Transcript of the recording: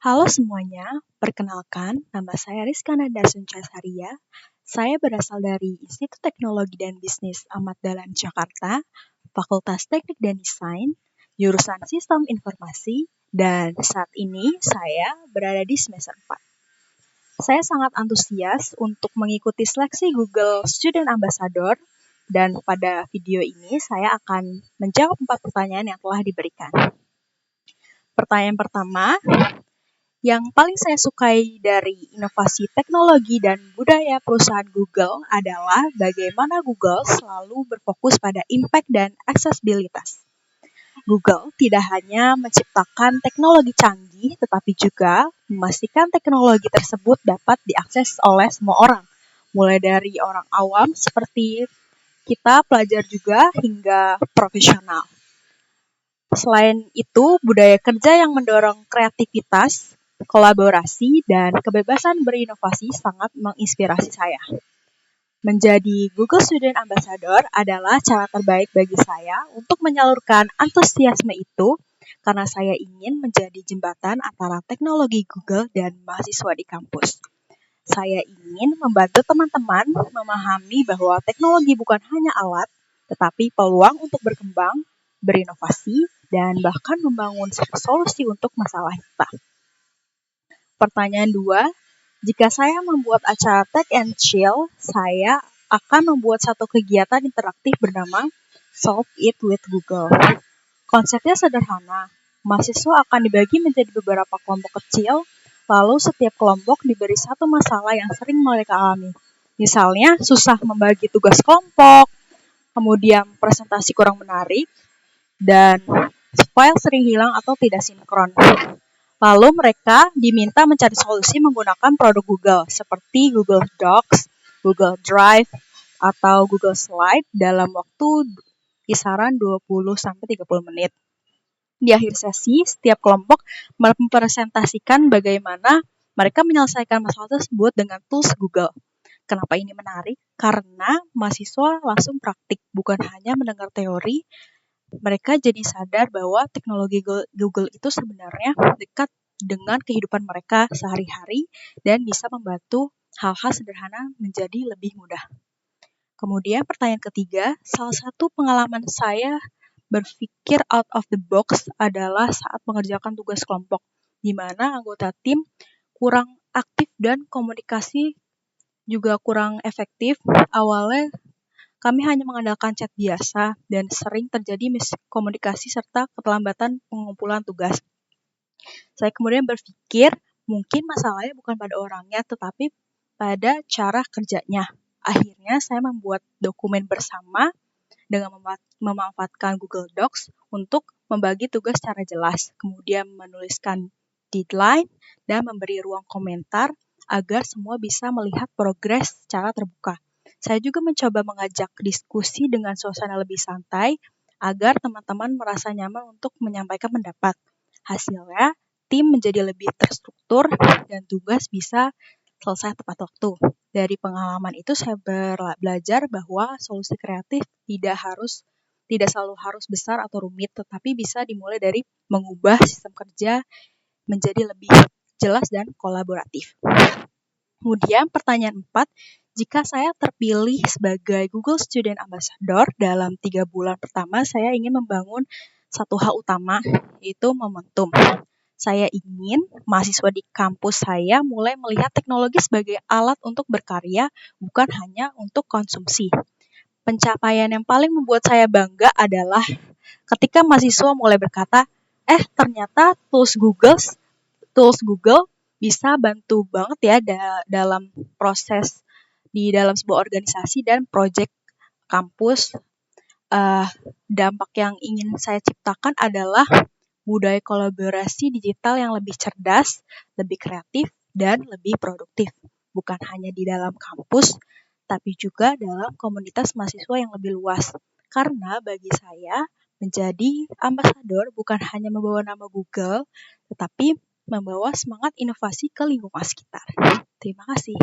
Halo semuanya, perkenalkan nama saya Rizka Nanda Suncasaria. Saya berasal dari Institut Teknologi dan Bisnis Ahmad Dahlan Jakarta, Fakultas Teknik dan Desain, jurusan Sistem Informasi, dan saat ini saya berada di semester 4. Saya sangat antusias untuk mengikuti seleksi Google Student Ambassador, dan pada video ini saya akan menjawab 4 pertanyaan yang telah diberikan. Pertanyaan pertama, yang paling saya sukai dari inovasi teknologi dan budaya perusahaan Google adalah bagaimana Google selalu berfokus pada impact dan aksesibilitas. Google tidak hanya menciptakan teknologi canggih, tetapi juga memastikan teknologi tersebut dapat diakses oleh semua orang, mulai dari orang awam seperti kita, pelajar juga, hingga profesional. Selain itu, budaya kerja yang mendorong kreativitas, kolaborasi, dan kebebasan berinovasi sangat menginspirasi saya. Menjadi Google Student Ambassador adalah cara terbaik bagi saya untuk menyalurkan antusiasme itu karena saya ingin menjadi jembatan antara teknologi Google dan mahasiswa di kampus. Saya ingin membantu teman-teman memahami bahwa teknologi bukan hanya alat, tetapi peluang untuk berkembang, berinovasi, dan bahkan membangun solusi untuk masalah kita. Pertanyaan 2, jika saya membuat acara Tech and Chill, saya akan membuat satu kegiatan interaktif bernama Solve It with Google. Konsepnya sederhana, mahasiswa akan dibagi menjadi beberapa kelompok kecil, lalu setiap kelompok diberi satu masalah yang sering mereka alami. Misalnya, susah membagi tugas kelompok, kemudian presentasi kurang menarik, dan file sering hilang atau tidak sinkron. Lalu mereka diminta mencari solusi menggunakan produk Google seperti Google Docs, Google Drive, atau Google Slide dalam waktu kisaran 20-30 menit. Di akhir sesi, setiap kelompok mempresentasikan bagaimana mereka menyelesaikan masalah tersebut dengan tools Google. Kenapa ini menarik? Karena mahasiswa langsung praktik, bukan hanya mendengar teori. Mereka jadi sadar bahwa teknologi Google itu sebenarnya dekat dengan kehidupan mereka sehari-hari dan bisa membantu hal-hal sederhana menjadi lebih mudah. Kemudian pertanyaan ketiga, salah satu pengalaman saya berpikir out of the box adalah saat mengerjakan tugas kelompok, di mana anggota tim kurang aktif dan komunikasi juga kurang efektif. Awalnya kami hanya mengandalkan chat biasa dan sering terjadi miskomunikasi serta keterlambatan pengumpulan tugas. Saya kemudian berpikir mungkin masalahnya bukan pada orangnya tetapi pada cara kerjanya. Akhirnya saya membuat dokumen bersama dengan memanfaatkan Google Docs untuk membagi tugas secara jelas, kemudian menuliskan deadline dan memberi ruang komentar agar semua bisa melihat progres secara terbuka. Saya juga mencoba mengajak diskusi dengan suasana lebih santai agar teman-teman merasa nyaman untuk menyampaikan pendapat. Hasilnya, tim menjadi lebih terstruktur dan tugas bisa selesai tepat waktu. Dari pengalaman itu saya belajar bahwa solusi kreatif tidak selalu harus besar atau rumit, tetapi bisa dimulai dari mengubah sistem kerja menjadi lebih jelas dan kolaboratif. Kemudian pertanyaan 4, jika saya terpilih sebagai Google Student Ambassador dalam 3 bulan pertama, saya ingin membangun satu hal utama, yaitu momentum. Saya ingin mahasiswa di kampus saya mulai melihat teknologi sebagai alat untuk berkarya, bukan hanya untuk konsumsi. Pencapaian yang paling membuat saya bangga adalah ketika mahasiswa mulai berkata, ternyata tools Google bisa bantu banget ya dalam proses di dalam sebuah organisasi dan proyek kampus. Dampak yang ingin saya ciptakan adalah budaya kolaborasi digital yang lebih cerdas, lebih kreatif, dan lebih produktif. Bukan hanya di dalam kampus, tapi juga dalam komunitas mahasiswa yang lebih luas. Karena bagi saya, menjadi ambasador bukan hanya membawa nama Google, tetapi membawa semangat inovasi ke lingkungan sekitar. Terima kasih.